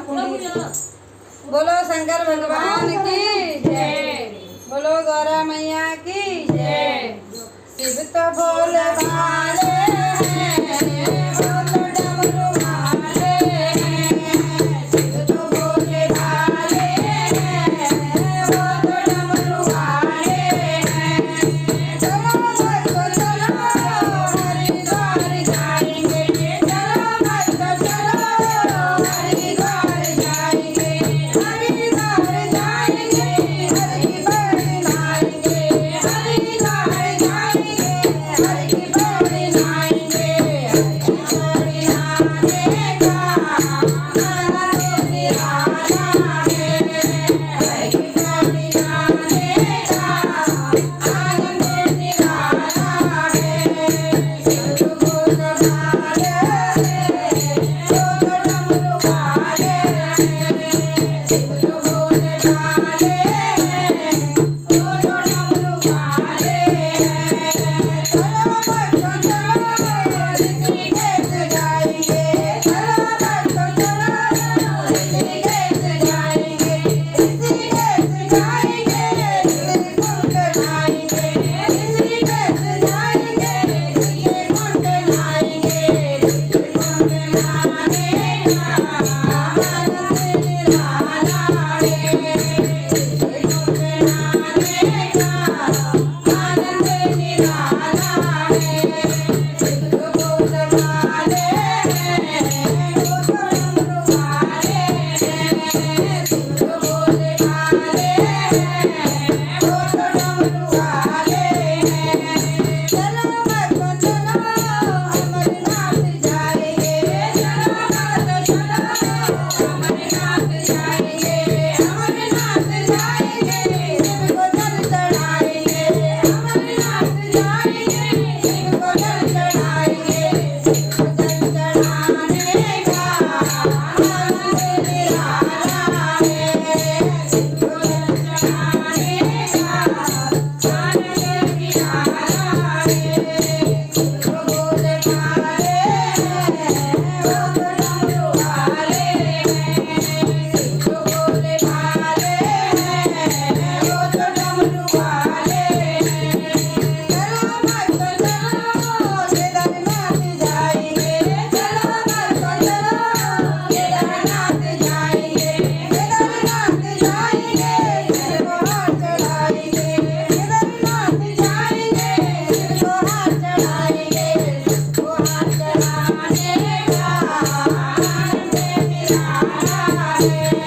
बोलो शंकर भगवान की जय। बोलो गौरा मैया की जय। शिव तो भोले भाले हैं, बोलो डमरू वाले हैं। शिव तो भोले भाले हैं, बोलो डमरू वाले हैं। चलो भक्तो चलो हरिद्वार जाएंगे, चलो भक्तो चलो हरिद्वार जाएंगे। हरिद्वार जाएंगे, हर की पौड़ी नहाएंगे। हरिद्वार जाएंगे, हर की पौड़ी नहाएंगे। हर की पौड़ी नहाने का आनंद निराला है। हर की पौड़ी नहाने का आनंद निराला है। शिव भोले भाले हैं, बोलो डमरू वाले हैं। शिव भोले भाले हैं, बोलो डमरू वाले हैं। चलो भक्तो चलो ऋषिकेश जाएंगे, चलो भक्तो चलो ऋषिकेश जाएंगे। ऋषिकेश जाएंगे, ऋषिकुंड नहाएंगे। ऋषिकेश जाएंगे, ऋषिकुंड नहाएंगे। ऋषिकुंड नहाने का आनंद निराला है। ऋषिकुंड नहाने का आनंद निराला है। शिव भोले भाले हैं, बोलो डमरू वाले हैं। शिव भोले भाले हैं, बोलो डमरू वाले हैं। चलो भक्तो चलो अमरनाथ जाएंगे, चलो भक्तो चलो अमरनाथ जाएंगे। अमरनाथ जाएंगे, शिव को जल चढ़ाएंगे। अमरनाथ जाएंगे, शिव को जल चढ़ाएंगे। शिव को जल चढ़ाने का आनंद निराला है। शिव को जल चढ़ाने का आनंद निराला है। शिव भोले भाले हैं, बोलो डमरू वाले हैं। शिव भोले भाले हैं, बोलो डमरू वाले हैं। चलो भक्तो चलो केदारनाथ जाएंगे, चलो भक्तो चलो केदारनाथ जाएंगे। केदारनाथ जाएंगे, शिव को हाथ चढ़ाएंगे। केदारनाथ जाएंगे, शिव को हाथ चढ़ाएंगे। शिव को हाथ चढ़ाने का आनंद निराला है।